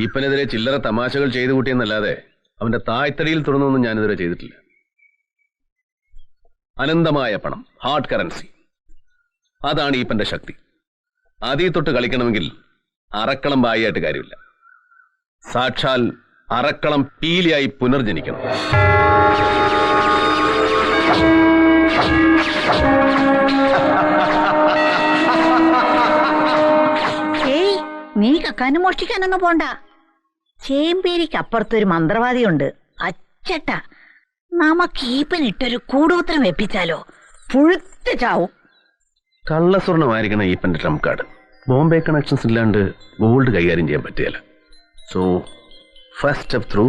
ഈപ്പനെതിരെ ചില്ലറ തമാശകൾ ചെയ്തു കൂട്ടിയെന്നല്ലാതെ അവന്റെ തായ്തടിയിൽ തുറന്നൊന്നും ഞാനിതുവരെ ചെയ്തിട്ടില്ല. അനന്തമായ പണം, ഹാർഡ് കറൻസി, അതാണ് ഈപ്പന്റെ ശക്തി. അതീ തൊട്ട് കളിക്കണമെങ്കിൽ അറക്കളം ബായിയായിട്ട് കാര്യമില്ല. സാക്ഷാൽ അറക്കളം പീലിയായി പുനർജനിക്കണം. നീ കക്കാനും മോഷ്ടിക്കാനൊന്നും പോണ്ട. ചേമ്പേരിക്ക് അപ്പുറത്തൊരു മന്ത്രവാദിയുണ്ട്, അച്ചട്ട. നമുക്ക് ഈപ്പനിട്ടൊരു കൂടോത്രം വെപ്പിച്ചാലോ, പുഴുത്ത് ചാവും. കള്ളസ്വർണ്ണമായിരിക്കണം ഈപ്പന്റെ ട്രംപ് കാർഡ്. ബോംബെ കണക്ഷൻസ് ഇല്ലാണ്ട് ഗോൾഡ് കൈകാര്യം ചെയ്യാൻ പറ്റിയല്ല. So first step through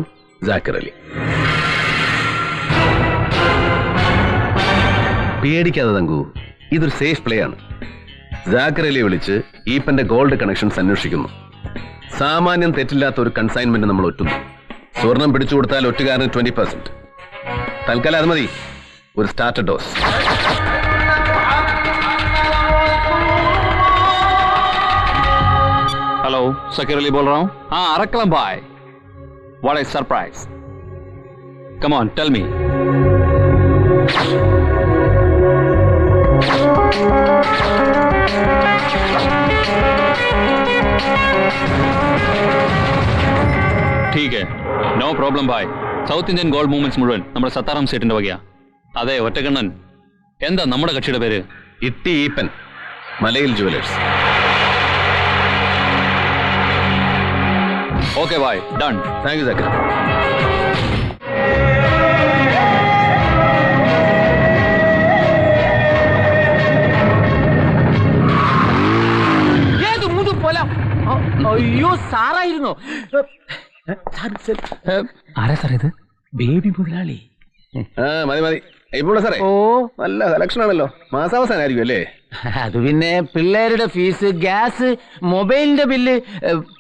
Zakir Ali. പേടിക്കാതെ തങ്കു, ഇതൊരു സേഫ് പ്ലേ ആണ്. ജാക്കിർ അലിയെ വിളിച്ച് ഈപ്പന്റെ ഗോൾഡ് കണക്ഷൻസ് അന്വേഷിക്കുന്നു. സാമാന്യം തെറ്റില്ലാത്ത ഒരു കൺസൈൻമെന്റ് നമ്മൾ ഒറ്റുന്നു. സ്വർണം പിടിച്ചു കൊടുത്താൽ ഒറ്റുകാരന് 20%. തൽക്കാലം അത് മതി, ഒരു starter dose. Hello, Shakir Ali बोल रहा हूँ. हाँ, अरकलम भाई. What a surprise. Come on, tell me. ठीक है, no problem भाई. സൗത്ത് ഇന്ത്യൻ ഗോൾഡ് മൂവ്മെന്റ്സ് മുഴുവൻ നമ്മുടെ സത്താറാം സേട്ടിന്റെ വകയാ. അതെ, ഒറ്റക്കണ്ണൻ. എന്താ നമ്മുടെ കക്ഷിയുടെ പേര്? ഇട്ടി ഈപ്പൻ, മലയിൽ jewellers. Okay, bye. Done. Thank you, Zakir. അയ്യോ, സാറായിരുന്നോ? ആരാ സാർ ഇത്? ബേബി മുതലാളി. മതി മതി. ഇപ്പോൾ സാറേ, ഓ നല്ല സെലക്ഷൻ ആണല്ലോ. മാസാവസാനായിരിക്കും അല്ലേ? അത് പിന്നെ പിള്ളേരുടെ ഫീസ്, ഗ്യാസ്, മൊബൈലിന്റെ ബില്ല്,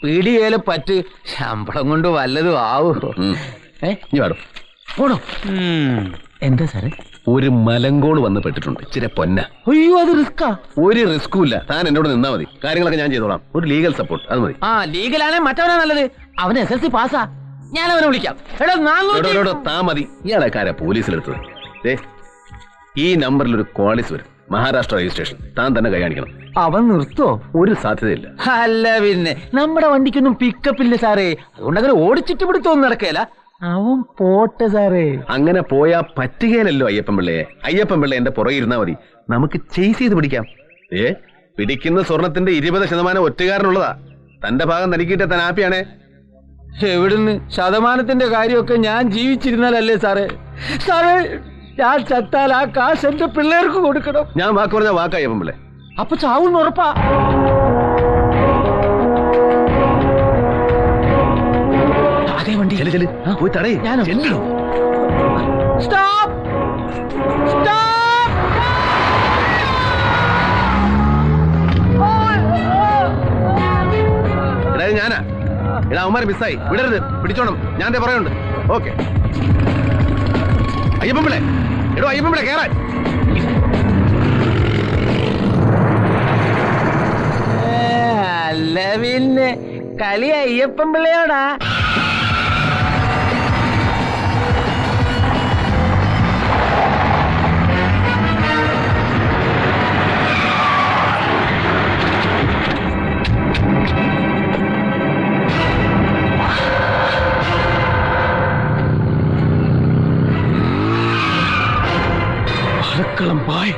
പീടികയിലെ പറ്റ്, ശമ്പളം കൊണ്ട് വല്ലതും ആവോ? പോണോ? എന്താ സാറേ? ഒരു മലങ്കോട് വന്ന് പെട്ടിട്ടുണ്ട്, ഇച്ചിരി പൊന്ന. അയ്യോ, അത് റിസ്കാ? ഒരു റിസ്കും ഇല്ല. താൻ എന്നോട് നിന്നാ മതി, കാര്യങ്ങളൊക്കെ ഞാൻ ചെയ്തോളാം. ഒരു ലീഗൽ സപ്പോർട്ട് അത് മതി. ആ, ലീഗലാണെ മറ്റവനാ നല്ലത്. അവന് SSLC പാസ്സാ. ഞാൻ അവനെ വിളിക്കാം. താ മതി. ഇയാളെ കാരാ പോലീസിലെടുത്തത്. ഈ നമ്പറിൽ ഒരു കോളീസ് വരും, മഹാരാഷ്ട്ര രജിസ്ട്രേഷൻ. താൻ തന്നെ കൈ കാണിക്കണം. അവൻ നിർത്തോ? ഒരു സാധ്യതയില്ല. അല്ല പിന്നെ, നമ്മുടെ വണ്ടിക്കൊന്നും പിക്കപ്പ് ഇല്ല സാറേ. അതുകൊണ്ട് അങ്ങനെ ഓടിച്ചിട്ട് പിടുത്തൊന്നും നടക്കേല. അവൻ പോട്ടെ സാറേ. അങ്ങനെ പോയാ പറ്റുകയില്ലല്ലോ അയ്യപ്പൻ പിള്ളയെ. അയ്യപ്പൻ പിള്ള എന്റെ പുറകെ ഇരുന്നാ മതി, നമുക്ക് ചേസ് ചെയ്ത് പിടിക്കാം. പിടിക്കുന്ന സ്വർണത്തിന്റെ 20% ഒറ്റുകാരനുള്ളതാ. തന്റെ ഭാഗം തനിക്കിട്ട് താൻ ഹാപ്പിയാണേ. എവിടുന്ന്? ശതമാനത്തിന്റെ കാര്യമൊക്കെ ഞാൻ ജീവിച്ചിരുന്നാലല്ലേ സാറേ? സാറേ, ഞാൻ ചത്താൽ ആ കാശ് എന്റെ പിള്ളേർക്ക് കൊടുക്കണം. ഞാൻ വാക്ക് പറഞ്ഞ വാക്കയ്യപ്പൻ പിള്ളേ. അപ്പൊ ചാവൂന്ന് ഉറപ്പാ? അതേ വണ്ടി. പോയി തടയേ. സ്റ്റോപ്പ്! എടാ, ഞാനാ. എടാ, അവന്മാരെ മിസ്സായി. വിടരുത്, പിടിച്ചോണം. ഞാൻ പറയുന്നുണ്ട്. ഓക്കെ. അയ്യപ്പൻ പിള്ളേ, എടോ അയ്യപ്പൻ പിള്ളേ, കേറാൻ. അല്ല പിന്നെ, കളി അയ്യപ്പൻ പിള്ളയോടാ. ഭായ്,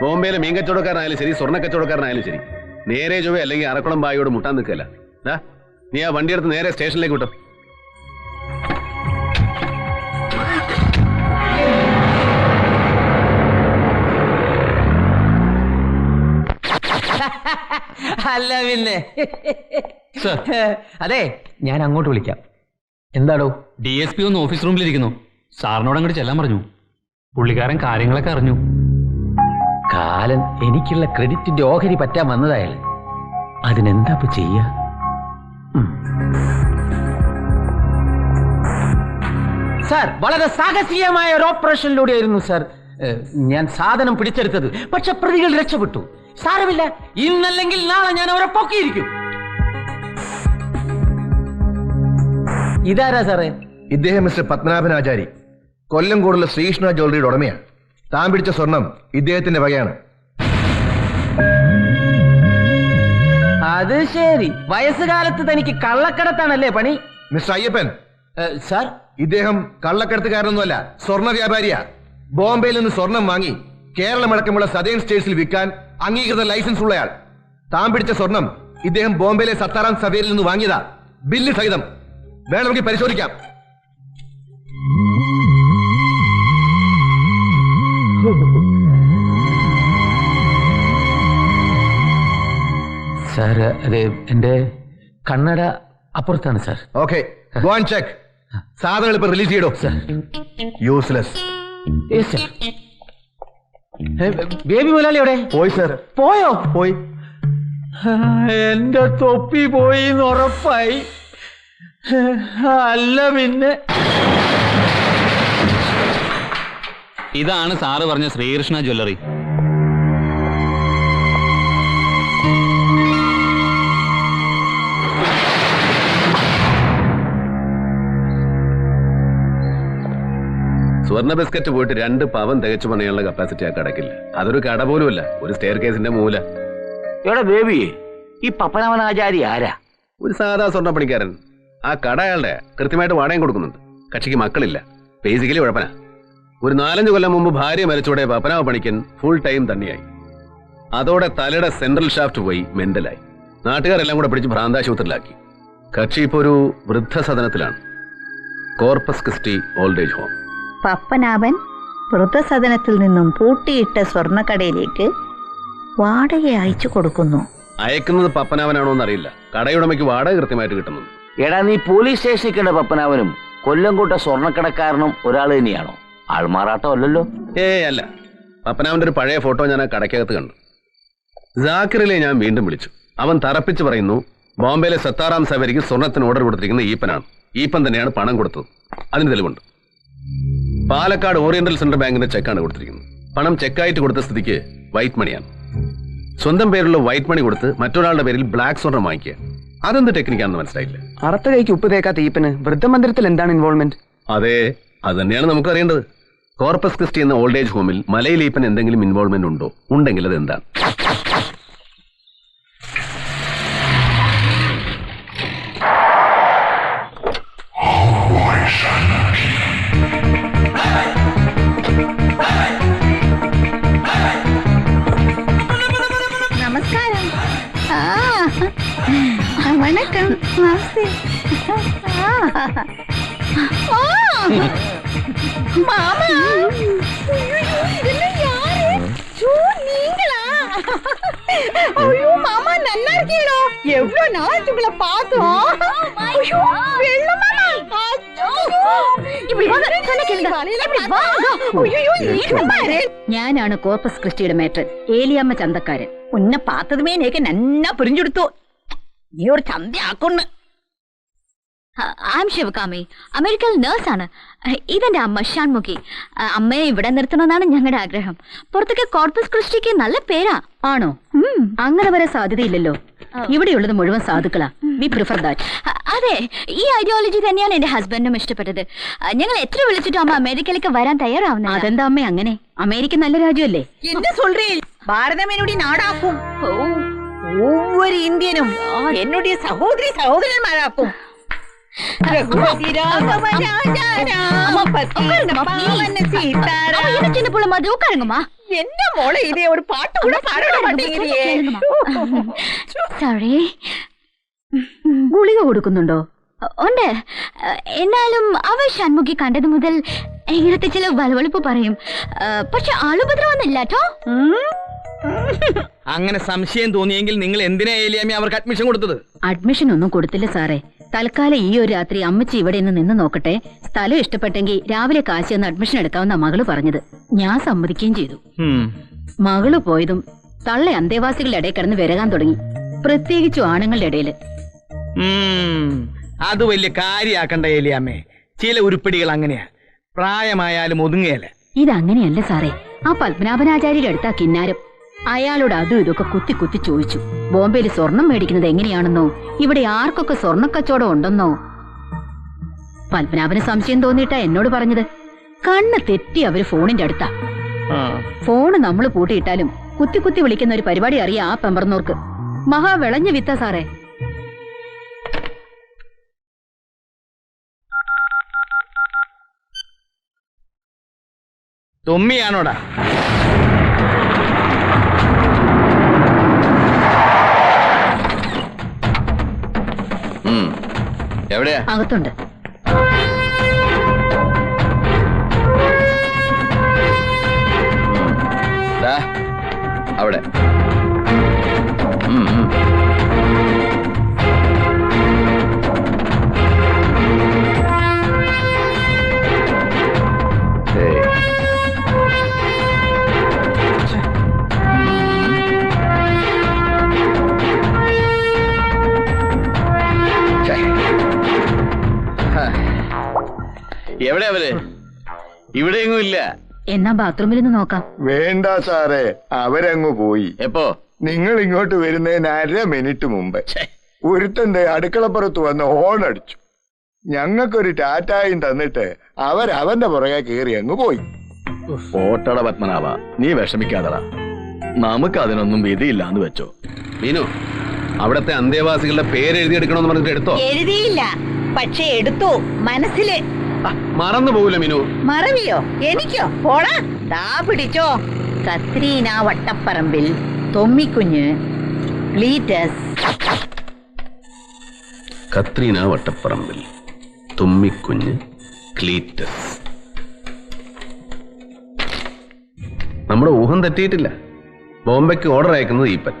ബോംബെയിലെ മീൻ കച്ചവടക്കാരനായാലും ശരി, സ്വർണ്ണ കച്ചവടക്കാരനായാലും ശരി, നേരെ ചൊവ്വേ അല്ലെങ്കിൽ അറക്കുളം ബായിയോട് മുട്ടാൻ നിൽക്കല്ല. നീ ആ വണ്ടി എടുത്ത് നേരെ സ്റ്റേഷനിലേക്ക് വിട്ടോ. അല്ല പിന്നെ. അതെ, ഞാൻ അങ്ങോട്ട് വിളിക്കാം. എന്താടോ? DSP ഒന്ന് ഓഫീസ് റൂമിലിരിക്കുന്നു. സാറിനോട് അങ്ങോട്ട് ചെല്ലാൻ പറഞ്ഞു. പുള്ളിക്കാരൻ കാര്യങ്ങളൊക്കെ അറിഞ്ഞു. കാലൻ എനിക്കുള്ള ക്രെഡിറ്റിന്റെ ഓഹരി പറ്റാൻ വന്നതായാൽ അതിനെന്താ ചെയ്യാ? സാർ വളരെ സാഹസികമായ ഒരു ഓപ്പറേഷനിലൂടെയായിരുന്നു സാർ ഞാൻ സാധനം പിടിച്ചെടുത്തത്. പക്ഷെ പ്രതികൾ രക്ഷപ്പെട്ടു. സാരമില്ല, ഇന്നല്ലെങ്കിൽ നാളെ ഞാൻ അവരെ പൊക്കിയിരിക്കും. ഇതാരാ സാറേ? ഇദ്ദേഹം മിസ്റ്റർ പത്മനാഭൻ ആചാരി, കൊല്ലംകോടുള്ള ശ്രീകൃഷ്ണ ജ്വല്ലറിയുടെ ഉടമയാണ്. താൻ പിടിച്ച സ്വർണം ഇദ്ദേഹത്തിന്റെ വകയാണ്. അത് ശരി, വയസ്സുകാലത്ത് തനിക്ക് കള്ളക്കടത്താണല്ലേ പണി? മിസ്റ്റർ അയ്യപ്പൻ, സാർ ഇദ്ദേഹം കള്ളക്കടത്തുകാരനൊന്നുമല്ല, സ്വർണ്ണ വ്യാപാരിയാ. ബോംബെയിൽ നിന്ന് സ്വർണം വാങ്ങി കേരളമടക്കമുള്ള സദേൺ സ്റ്റേറ്റ്സിൽ വിൽക്കാൻ അംഗീകൃത ലൈസൻസ് ഉള്ളയാൾ. താൻ പിടിച്ച സ്വർണം ഇദ്ദേഹം ബോംബെയിലെ സത്താറാം സവേരിൽ നിന്ന് വാങ്ങിയതാ, ബില്ല് സഹിതം. വേണമെങ്കിൽ പരിശോധിക്കാം. സാർ അതെ, എന്റെ കണ്ണട അപ്പുറത്താണ് sir. Okay, go and check. സാധനങ്ങൾ ഇപ്പൊ റിലീസ് ചെയ്തോ. യൂസ്ലെസ്. ബേബി മുതലാളി എവിടെ? പോയി സാർ. പോയോ? പോയി. എന്റെ തൊപ്പി പോയി എന്ന് ഉറപ്പായി. അല്ല പിന്നെ ഇതാണ് സാറ് പറഞ്ഞ ശ്രീകൃഷ്ണ ജ്വല്ലറി. സ്വർണ്ണ ബിസ്ക്കറ്റ് പോയിട്ട് 2 പവൻ തികച്ചു പണിയാനുള്ള കപ്പാസിറ്റി ആ കടക്കില്ല. അതൊരു കട പോലുമല്ല, ഒരു സ്റ്റെയർ കേസിന്റെ മൂല. എവിടെ ബേബി, ഈ പപ്പനാമനാചാരി ആരാ? ഒരു സാധാ സ്വർണ്ണ പണിക്കാരൻ. ആ കട അയാളുടെ, കൃത്യമായിട്ട് വാടകയും കൊടുക്കുന്നുണ്ട്. കക്ഷിക്ക് മക്കളില്ല, ബേസിക്കലി ഉഴപ്പന. ഒരു 4-5 കൊല്ലം മുമ്പ് ഭാര്യ മരിച്ചോടെ പപ്പനാവ പണിക്കൻ ഫുൾ ടൈം തന്നെയായി. അതോടെ തലയുടെ സെൻട്രൽ ഷാഫ്റ്റ് പോയി മെന്റലായി. നാട്ടുകാരെല്ലാം കൂടെ പിടിച്ച് ഭ്രാന്താശുപത്രിയിലാക്കി. കക്ഷി ഇപ്പോ ഒരു വൃദ്ധസദനത്തിലാണ്, Corpus Christi old age home. Pappanabhan വൃദ്ധസദനത്തിൽ നിന്നും പൂട്ടിയിട്ട സ്വർണ്ണക്കടയിലേക്ക് വാടക അയച്ചു കൊടുക്കുന്നു. അയക്കുന്നത് പപ്പനാവനാണോ എന്നറിയില്ല. കടയുടമയ്ക്ക് വാടക കൃത്യമായിട്ട് കിട്ടുന്നുണ്ട്. എടാ, നീ പോലീസ് സ്റ്റേഷനിൽ കണ്ട പപ്പനാവനും കൊല്ലംകോട്ട സ്വർണ്ണക്കടക്കാരനും ഒരാൾ തന്നെയാണോ? ആൾമാറാട്ടം അല്ലല്ലോ. അല്ല, പപ്പനാവന്റെ ഒരു പഴയ ഫോട്ടോ ഞാൻ ആ കടയ്ക്കകത്ത് കണ്ടു. ജാക്കിറിലെ ഞാൻ വീണ്ടും വിളിച്ചു. അവൻ തറപ്പിച്ച് പറയുന്നു ബോംബെയിലെ സത്താറാം സവേരിക്ക് സ്വർണത്തിന് ഓർഡർ കൊടുത്തിരിക്കുന്ന ഈപ്പനാണ്. ഈപ്പൻ തന്നെയാണ് പണം കൊടുത്തത്. അതിന് തെളിവുണ്ട്. പാലക്കാട് ഓറിയന്റൽ സെൻട്രൽ ബാങ്കിന്റെ ചെക്കാണ് കൊടുത്തിരിക്കുന്നത്. പണം ചെക്കായിട്ട് കൊടുത്ത സ്ഥിതിക്ക് വൈറ്റ് മണിയാണ്. സ്വന്തം പേരിലുള്ള വൈറ്റ് മണി കൊടുത്ത് മറ്റൊരാളുടെ പേരിൽ ബ്ലാക്ക് സ്വർണം വാങ്ങിക്കുക. അതെന്ത് ടെക്നിക്കാണെന്ന് മനസ്സിലായില്ല. അറുത്ത കൈക്ക് ഉപ്പ് തേക്കാത്ത ഈപ്പന് വൃദ്ധമന്ദിരത്തിൽ എന്താണ് ഇൻവോൾവ്മെന്റ്? അതെ, അത് തന്നെയാണ് നമുക്ക് അറിയേണ്ടത്. കോർപ്പസ് ക്രിസ്റ്റി എന്ന ഓൾഡ് ഏജ് ഹോമിൽ മലയിൽ ഈപ്പൻ എന്തെങ്കിലും ഇൻവോൾവ്മെന്റ് ഉണ്ടോ? ഉണ്ടെങ്കിൽ അത് എന്താണ്? നമസ്കാരം. വണക്കം. നമസ്തേ. மாமா, இதெல்லாம் யாரு? நீங்களா? ஐயோ மாமா, நல்லா இருக்கீங்களோ? எவ்வளவு நாள் உங்களை பார்த்தோம். ஐயோ வெள்ளமா. ഞാനാണ് കോർപ്പസ് ക്രിസ്റ്റിയുടെ മേട്രൻ, ഏലിയമ്മ ചന്തക്കാരൻ. ഉന്നെ പാത്തതുമേ എനിക്ക് നന്നാ പുരിഞ്ഞെടുത്തു. നീ ഒരു ചന്തയാക്കുന്നു. I'm Shivakami, അമേരിക്കയിൽ നേഴ്സാണ്. ഇതെന്റെ അമ്മ ഷാൻമുഖി. അമ്മയെ ഇവിടെ നിർത്തണമെന്നാണ് ഞങ്ങളുടെ ആഗ്രഹം. പുറത്തേക്ക് കോർപ്പസ് ക്രിസ്റ്റിക്ക് നല്ല പേരാ. ആണോ? അങ്ങനെ വരെ സാധ്യതയില്ലല്ലോ. ഇവിടെയുള്ളത് മുഴുവൻ സാധുക്കളാ. V prefer that. അതെ, ഈ ഐഡിയോളജി തന്നെയാണ് എന്റെ ഹസ്ബൻഡിനും ഇഷ്ടപ്പെട്ടത്. ഞങ്ങൾ എത്ര വിളിച്ചിട്ടും അമ്മ അമേരിക്കയിലേക്ക് വരാൻ തയ്യാറാവുന്നില്ല. അതെന്താ അമ്മ അങ്ങനെ? അമേരിക്ക നല്ല രാജ്യമല്ലേ? എന്താ சொல்றீ? ഭാരതം എന്നോട് നാടാക്കും. ഒവ്വൊരു ഇന്ത്യനും എന്നോട് സഹോദരി സഹോദരന്മാരാക്കും. എന്റെ മോളെ ഇതേ ഒരു പാട്ട് കൂടെ ഗുളിക കൊടുക്കുന്നുണ്ടോ? ഉണ്ട്. എന്നാലും അവ ഷൺമുഖി കണ്ടത് മുതൽ ഇങ്ങനത്തെ ചില വലവളിപ്പ് പറയും. പക്ഷെ ആളുപദ്രവൊന്നുമില്ല കേട്ടോ. അങ്ങനെ സംശയം തോന്നിയെങ്കിൽ നിങ്ങൾ എന്തിനാ ഏലിയാമ്മ അവർക്ക് അഡ്മിഷൻ കൊടുത്തത്? അഡ്മിഷൻ ഒന്നും കൊടുത്തില്ല സാറേ. തൽക്കാലം ഈ ഒരു രാത്രി അമ്മച്ചി ഇവിടെ നിന്ന് നോക്കട്ടെ. സ്ഥലം ഇഷ്ടപ്പെട്ടെങ്കിൽ രാവിലെ കാശി ഒന്ന് അഡ്മിഷൻ എടുക്കാവുന്ന മകള് പറഞ്ഞത്. ഞാൻ സമ്മതിക്കുകയും ചെയ്തു. മകള് പോയതും തള്ള അന്തേവാസികളുടെ ഇടയിൽ കിടന്ന് വിരകാൻ തുടങ്ങി, പ്രത്യേകിച്ചും ആണുങ്ങളുടെ ഇടയില്. അത് വലിയ കാര്യാക്കണ്ട ഏലിയാമ്മേ. ചില ഉരുപ്പിടികൾ അങ്ങനെയാ. പ്രായമായാലും ഒതുങ്ങേല. ഇതങ്ങനെയല്ല സാറേ. ആ പത്മനാഭനാചാര്യരുടെ അടുത്താ കിന്നാരം. അയാളോട് അതും ഇതൊക്കെ കുത്തി കുത്തി ചോദിച്ചു. ബോംബെയിൽ സ്വർണം മേടിക്കുന്നത് എങ്ങനെയാണെന്നോ, ഇവിടെ ആർക്കൊക്കെ സ്വർണ്ണക്കച്ചവടം ഉണ്ടെന്നോ. പത്മനാഭന് സംശയം തോന്നിയിട്ടാ എന്നോട് പറഞ്ഞത്. കണ്ണ് തെറ്റി അവര് ഫോണിന്റെ അടുത്താ. ഫോണ് നമ്മൾ പൂട്ടിയിട്ടാലും കുത്തി കുത്തി വിളിക്കുന്ന ഒരു പരിപാടി അറിയാം ആ പെമ്പറന്നോർക്ക്. മഹാ വിളഞ്ഞ വിത്ത സാറേ. തൊമ്മിയാണോടാ? എവിടെയാ? അകത്തുണ്ട്. അവിടെ. എവിടെ അവര്? ഇവിടെയെങ്ങും ഇല്ല. എന്നാ ബാത്റൂമിൽ നിന്ന് നോക്കാം. വേണ്ട സാറേ, അവരങ്ങു പോയി. എപ്പോ? നിങ്ങൾ ഇങ്ങോട്ട് വരുന്നതിന് 1/2 മിനിറ്റ് മുമ്പ് ഒരുത്തന്റെ അടുക്കളപ്പുറത്ത് വന്ന് ഹോൺ അടിച്ചു. ഞങ്ങൾക്കൊരു ടാറ്റായും തന്നിട്ട് അവരവന്റെ പുറകെ കയറി അങ്ങ് പോയി. ഓട്ടട പത്മനാഭ, നീ വിഷമിക്കാതടാ. നമുക്ക് അതിനൊന്നും വിധിയില്ലാന്ന് വെച്ചോ. മീനു, അവിടത്തെ അന്തേവാസികളുടെ പേര് എഴുതിയെടുക്കണമെന്ന് പറഞ്ഞിട്ട് എടുത്തോ? എഴുതിയില്ല, പക്ഷെ എടുത്തു മനസ്സില്. മറന്നു പോകില്ല മീനു. മറവിയോ? എനിക്കോ? പോടാ, ദാ പിടിച്ചോ. കത്രീന വട്ടപ്പറമ്പിൽ, തൊമ്മിക്കുഞ്ഞ്, ക്ലീറ്റസ്. കത്രീന വട്ടപ്പറമ്പിൽ, തുമ്മിക്കുഞ്ഞ്, ക്ലീറ്റസ്. നമ്മുടെ ഊഹം തെറ്റിയിട്ടില്ല. ബോംബെക്ക് ഓർഡർ അയക്കുന്നത് ഈപ്പൻ.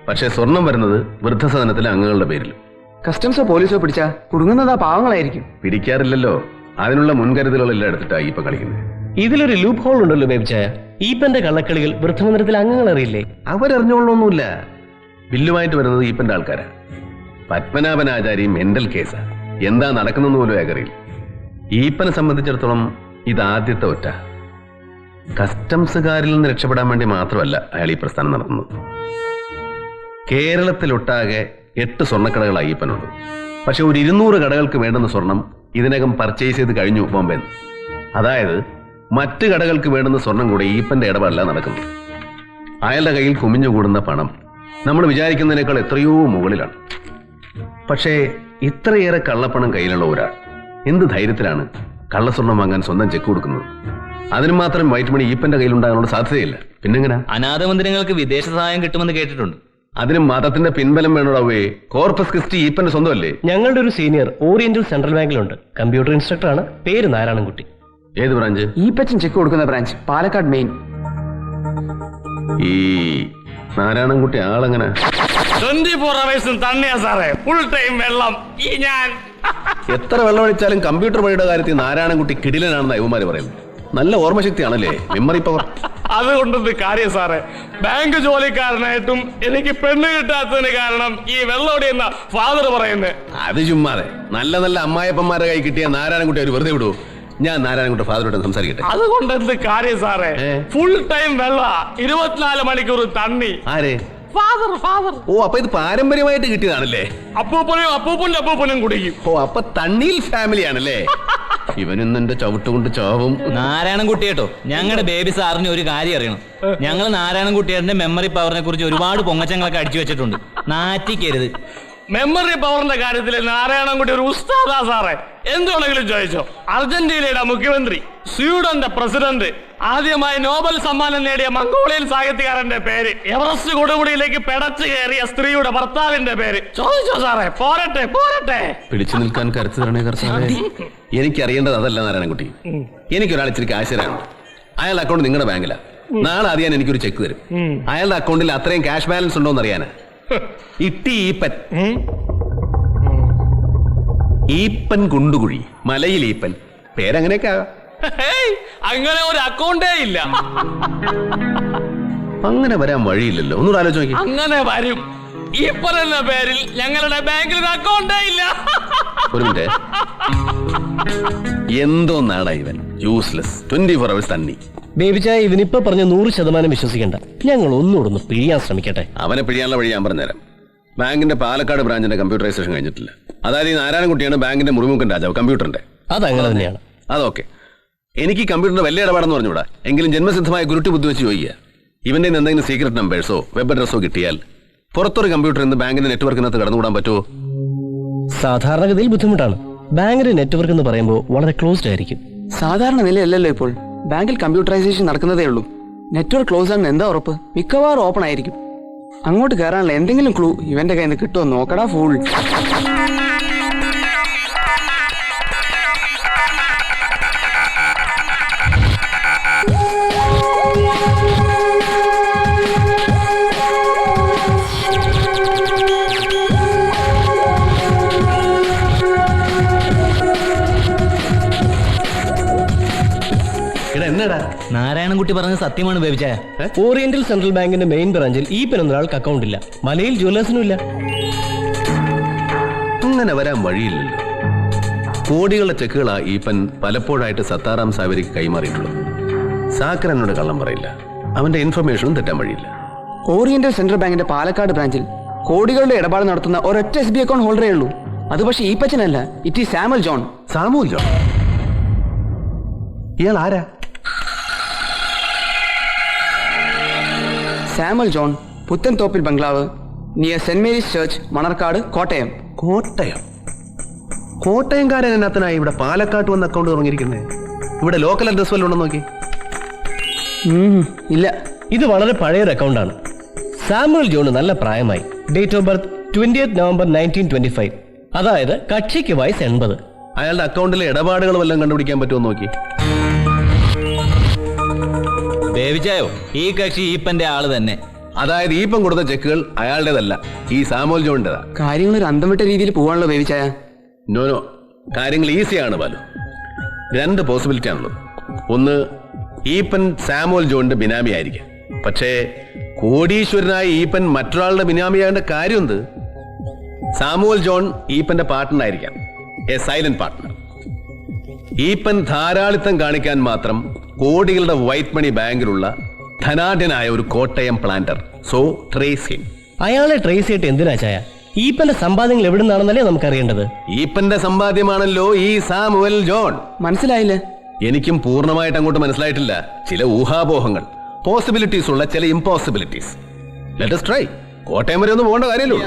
പക്ഷെ സ്വർണം വരുന്നത് വൃദ്ധസദനത്തിലെ അംഗങ്ങളുടെ പേരിലും. കസ്റ്റംസോ പോലീസോ പിടിച്ചാ കുടുങ്ങുന്നതാ പാവങ്ങളായിരിക്കും. പിടിക്കാറില്ലല്ലോ. അതിനുള്ള മുൻകരുതലുകളെല്ലാം എടുത്തിട്ടാണ് ഈപ്പൻ കളിക്കുന്നത്. ഇതിലൊരു ലൂപ്പ് ഹോൾ ഉണ്ടല്ലോ ബേബിച്ചായ. ഈപ്പന്റെ കള്ളക്കളികൾ വൃദ്ധമന്ദിരത്തിലെ അംഗങ്ങൾ അറിയില്ലേ? അവരറിഞ്ഞോളൊന്നുമില്ല. ബില്ലുമായിട്ട് വരുന്നത് ഈപ്പന്റെ ആൾക്കാരാ. പത്മനാഭനാചാരി മെന്റൽ കേസാ. എന്താ നടക്കുന്നെന്ന് പോലും അയാൾക്കറിയില്ല. ഈപ്പനെ സംബന്ധിച്ചിടത്തോളം ഇതാദ്യത്തെ ഒറ്റ. കസ്റ്റംസുകാരിൽ നിന്ന് രക്ഷപ്പെടാൻ വേണ്ടി മാത്രമല്ല അയാൾ ഈ പ്രസ്ഥാനം നടത്തുന്നത്. കേരളത്തിലൊട്ടാകെ 8 സ്വർണ്ണക്കടകൾ അയ്യപ്പനുണ്ട്. പക്ഷെ ഒരു 200 കടകൾക്ക് വേണ്ടുന്ന സ്വർണം ഇതിനകം പർച്ചേസ് ചെയ്ത് കഴിഞ്ഞു ബോംബെ. അതായത് മറ്റ് കടകൾക്ക് വേണ്ടുന്ന സ്വർണം കൂടെ ഈപ്പന്റെ ഇടപാടല്ല നടക്കുന്നത്. അയാളുടെ കയ്യിൽ കുമിഞ്ഞുകൂടുന്ന പണം നമ്മൾ വിചാരിക്കുന്നതിനേക്കാൾ എത്രയോ മുകളിലാണ്. പക്ഷേ ഇത്രയേറെ കള്ളപ്പണം കയ്യിലുള്ള ഒരാൾ എന്ത് ധൈര്യത്തിലാണ് കള്ളസ്വർണം വാങ്ങാൻ സ്വന്തം ചെക്ക് കൊടുക്കുന്നത്? അതിന് മാത്രം വൈറ്റ് മണി ഈപ്പന്റെ കയ്യിലുണ്ടാകാനുള്ള സാധ്യതയില്ല. പിന്നെങ്ങനെ? അനാഥ മന്ദിരങ്ങൾക്ക് വിദേശ സഹായം കിട്ടുമെന്ന് കേട്ടിട്ടുണ്ട്. അതിന് മതത്തിന്റെ പിൻബലം വേണോടാവേ. Corpus Christi ഈപ്പന്റെ സ്വന്തമല്ലേ? ഞങ്ങളുടെ ഒരു സീനിയർ ഓറിയന്റൽ സെൻട്രൽ ബാങ്കിലുണ്ട്. കമ്പ്യൂട്ടർ ഇൻസ്ട്രക്ടറാണ്. പേര് നാരായണൻകുട്ടി. ഏത് ബ്രാഞ്ച്? ഈപ്പച്ചൻ ചെക്ക് കൊടുക്കുന്ന ബ്രാഞ്ച് പാലക്കാട് മെയിൻ. ഈ നാരായണൻകുട്ടി ആളെങ്ങനെ? 24 hours തന്നെയാ സാറേ, ഫുൾ ടൈം വെള്ളം. ഈ ഞാൻ എത്ര വെള്ളം ഒഴിച്ചാലും കമ്പ്യൂട്ടർ വഴിയുടെ കാര്യത്തിൽ നാരായണൻകുട്ടി കിടിലനാണെന്ന് അയ്യമാര് പറയുന്നത്. നല്ല ഓർമ്മശക്തിയാണല്ലേ, മെമ്മറി പവർ. അതുകൊണ്ടൊരു കാര്യം സാറേ, ബാങ്ക് ജോലിക്കാരനായിട്ടും എനിക്ക് പെണ്ണ് കിട്ടാത്തതിന് കാരണം ഈ വെള്ളോടിയെന്ന ഫാദർ പറയുന്നത്. അത് ചുമ്മാതെ. നല്ല നല്ല അമ്മായപ്പന്മാരെ കൈ കിട്ടിയ നാരായണൻകുട്ടി അവർ വെറുതെ വിടൂ. ഞാൻ നാരായണൻകുട്ടി ഫാദറോട് സംസാരിക്കട്ടെ. അതുകൊണ്ട് എന്ത് കാര്യം സാറേ, ഫുൾ ടൈം വെള്ള, 24 മണിക്കൂർ തണ്ണി. ആരെ? ഫാദർ. ഓ, അപ്പൊ ഇത് പാരമ്പര്യമായിട്ട് കിട്ടിയതാണല്ലേ? അപ്പൂപ്പന്റെ അപ്പൂപ്പനും കുടിക്കും. ഓ, അപ്പൊ തണ്ണീൽ ഫാമിലി ആണല്ലേ? ഇവനൊന്നും എന്റെ ചവിട്ടുകൊണ്ട് ചാവും. നാരായണൻകുട്ടിയേട്ടോ, ഞങ്ങളുടെ ബേബി സാറിന് ഒരു കാര്യം അറിയണം. ഞങ്ങൾ നാരായണൻകുട്ടിയുടെ മെമ്മറി പവറിനെ കുറിച്ച് ഒരുപാട് പൊങ്ങച്ചങ്ങളൊക്കെ അടിച്ചു വെച്ചിട്ടുണ്ട്. നാറ്റിക്കരുത്. മെമ്മറി പവറിന്റെ കാര്യത്തിൽ നാരായണൻകുട്ടി ഒരു ഉസ്താദാ സാറേ. എന്തുവേണമെങ്കിലും ചോദിച്ചോ. അർജന്റീനയുടെ മുഖ്യമന്ത്രി, സ്വീഡന്റെ പ്രസിഡന്റ്, ആദ്യമായി നോബൽ സമ്മാനം നേടിയ മംഗോളിയൻ സാഹിത്യകാരന്റെ പേര്, എവറസ്റ്റ് കൊടുമുടിയിലേക്ക് പെടച്ചു കയറിയ സ്ത്രീയുടെ ഭർത്താവിന്റെ പേര് ചോദിച്ചോ സാറേ. പോരട്ടെ. പിടിച്ചു നിൽക്കാൻ കരുത്ത് തരണേ കർത്താവേ. എനിക്കറിയേണ്ടത് അതല്ല നാരായണൻകുട്ടി. എനിക്കൊരാൾ ഇച്ചിരി കാശ് തരാനുണ്ട്. അയാളുടെ അക്കൗണ്ട് നിങ്ങളുടെ ബാങ്കിലാ. നാളെ അറിയാൻ എനിക്കൊരു ചെക്ക് തരും. അയാളുടെ അക്കൗണ്ടിൽ അത്രയും ക്യാഷ് ബാലൻസ് ഉണ്ടോന്ന് അറിയാനാ. ഇട്ടി ഈപ്പൻ. ഈപ്പൻ കുണ്ടുകുഴി, മലയിൽ ഈപ്പൻ. പേരങ്ങനെയൊക്കെ ആകാം. അങ്ങനെ ഒരു അക്കൗണ്ടേ ഇല്ല. അങ്ങനെ വരാൻ വഴിയില്ലല്ലോ. ഒന്നുകൂടെ ആലോചിച്ച് നോക്കി. അങ്ങനെ വരും. ഈ പറയുന്ന പേരിൽ ഞങ്ങളുടെ ബാങ്കിൽ ഒരു അക്കൗണ്ടേ ഇല്ല. ഒരു മിനിറ്റ്. എന്തോന്നാണ് ഇവൻ യൂസ്ലെസ് 24 hours തന്നി. ബേബിച്ചായ ഇവനിപ്പോ പറഞ്ഞ 100% വിശ്വസിക്കണ്ട. ഞങ്ങൾ ഒന്നുകൂടെ പിഴിയാൻ ശ്രമിക്കട്ടെ. അവനെ പിഴിയാനുള്ള വഴി ഞാൻ പറഞ്ഞുതരാം. ബാങ്കിന്റെ പാലക്കാട് ബ്രാഞ്ചിന്റെ കമ്പ്യൂട്ടറൈസേഷൻ കഴിഞ്ഞിട്ടില്ല. അതായത് ഈ നാരായണൻകുട്ടിയാണ് ബാങ്കിന്റെ മുറിമുക്കൻ രാജാവ് കമ്പ്യൂട്ടറിന്റെ. അതങ്ങനെ തന്നെയാണ്. അതൊക്കെ എനിക്ക് കമ്പ്യൂട്ടറിന്റെ വലിയ ഇടപാടെന്ന് പറഞ്ഞുകൂടാ. എങ്കിലും ജന്മസിദ്ധമായ ഗുരുട്ടി ബുദ്ധി വെച്ച് ചോദിക്കുക. ഇവന്റെ എന്തെങ്കിലും സീക്രട്ട് നമ്പേഴ്സോ വെബ് അഡ്രസ്സോ കിട്ടിയാൽ പുറത്തൊരു കമ്പ്യൂട്ടർ ഇന്ന് ബാങ്കിന്റെ നെറ്റ്വർക്കിനകത്ത് കടന്നുകൂടാൻ പറ്റുമോ? സാധാരണഗതിയിൽ ബുദ്ധിമുട്ടാണ്. ബാങ്കിന്റെ നെറ്റ്വർക്ക് എന്ന് പറയുമ്പോൾ വളരെ ക്ലോസ്ഡ് ആയിരിക്കും. സാധാരണ നിലയല്ലല്ലോ ഇപ്പോൾ. ബാങ്കിൽ കമ്പ്യൂട്ടറൈസേഷൻ നടക്കുന്നതേ ഉള്ളൂ. നെറ്റ്വർക്ക് ക്ലോസ് ആണെന്ന് എന്താ ഉറപ്പ്? മിക്കവാറും ഓപ്പൺ ആയിരിക്കും. അങ്ങോട്ട് കയറാനുള്ള എന്തെങ്കിലും ക്ലൂ ഇവന്റെ കയ്യിൽ നിന്ന് കിട്ടുമോ നോക്കടാ ഫൂൾ. എന്നടാ നാരായണൻകുട്ടി പറഞ്ഞത് സത്യമാണ് ബേബിച്ചായ. ഓറിയന്റൽ സെൻട്രൽ ബാങ്കിന്റെ മെയിൻ ബ്രാഞ്ചിൽ ഈ പെൻ എന്നൊരാൾക്ക് അക്കൗണ്ട് ഇല്ല. മലയിൽ ജ്വല്ലേഴ്സിനും ഇല്ല. അങ്ങനെ വരാൻ വഴിയില്ലല്ലോ. കോടികളുടെ ചെക്കുകളാ ഈ പെൻ പലപ്പോഴായിട്ട് സത്താറാം സാവരിക്ക് കൈമാറിയിട്ടുള്ളത്. സാക്കർ എന്നോട് കള്ളം പറയില്ല. അവന്റെ ഇൻഫർമേഷനും തെറ്റാൻ വഴിയില്ല. ഓറിയന്റൽ സെൻട്രൽ ബാങ്കിന്റെ പാലക്കാട് ബ്രാഞ്ചിൽ കോടികളുടെ ഇടപാട് നടത്തുന്ന ഒരൊറ്റ SB അക്കൗണ്ട് ഹോൾഡറേ ഉള്ളൂ. അത് പക്ഷേ ഈ പച്ചനല്ല. It is Samuel John. സാമുൽ ജോൺ? ഇയാൾ ആരാ? Samuel John, Puthenthoppil bungalow, near saint Mary's church, Manarcad, Kottayam. Kottayam? കോട്ടയംകാരൻ എന്നത്തിനായി ഇവിടെ പാലക്കാട്ട് വന്ന് അക്കൗണ്ട് തുടങ്ങിയിരിക്കുന്നത്? ഇവിടെ ലോക്കൽ അഡ്രസ് വല്ലതും ഉണ്ടെന്ന് നോക്കി. ഇല്ല, ഇത് വളരെ പഴയൊരു അക്കൗണ്ടാണ്. സാമുൽ ജോൺ നല്ല പ്രായമായി. Date of birth 20th November 1925. അതായത് കക്ഷിക്ക് വയസ്സ് 80. അയാളുടെ അക്കൗണ്ടിലെ ഇടപാടുകൾ വല്ലതും കണ്ടുപിടിക്കാൻ പറ്റുമോ നോക്കി. ബേബിച്ചായോ, ഈ കക്ഷി ഈപ്പന്റെ ആള് തന്നെ. അതായത് ഈപ്പം കൊടുത്ത ചെക്കുകൾ അയാളുടേതല്ല, ഈ സാമുൽ ജോണിൻ്റെതാ. കാര്യങ്ങൾ ഒരു അന്തം വിട്ട രീതിയിൽ പോവാണല്ലോ ബേബിച്ചായ. നോ, കാര്യങ്ങൾ ഈസിയാണ് ബാലു. 2 പോസിബിലിറ്റി ആണുള്ളത്. ഒന്ന്, ഈപ്പൻ സാമുൽ ജോണിന്റെ ബിനാമി ആയിരിക്കാം. പക്ഷേ കോടീശ്വരനായ ഈപ്പൻ മറ്റൊരാളുടെ ബിനാമിയാകേണ്ട കാര്യം എന്ത്? സാമുൽ ജോൺ ഈപ്പന്റെ പാർട്ട്ണർ ആയിരിക്കാം, എ സൈലന്റ് പാർട്ട്ണർ. ഈപ്പൻ ധാരാളിത്തം കാണിക്കാൻ മാത്രം കോടികളുടെ വൈറ്റ് മണി ബാങ്കിലുള്ള ധനാഢ്യനായ ഒരു Kottayam planter. So trace him. അയാളെ ട്രേസ് ചെയ്തിട്ട് എന്തിനാ ചായ? ഈപ്പന്റെ സമ്പാദ്യങ്ങൾ എവിടെ നിന്നാണെന്നല്ലേ നമുക്കറിയേണ്ടത്. ഈപ്പന്റെ സമ്പാദ്യമാണല്ലോ ഈ സാമുവൽ ജോൺ. മനസ്സിലായില്ലേ? എനിക്കും പൂർണ്ണമായിട്ട് അങ്ങോട്ട് മനസ്സിലായിട്ടില്ല. ചില ഊഹാപോഹങ്ങൾ, പോസിബിലിറ്റീസ് ഉള്ള ചില impossibilities. Let us try. Kottayam വരെ ഒന്നും പോകേണ്ട കാര്യമല്ലോ.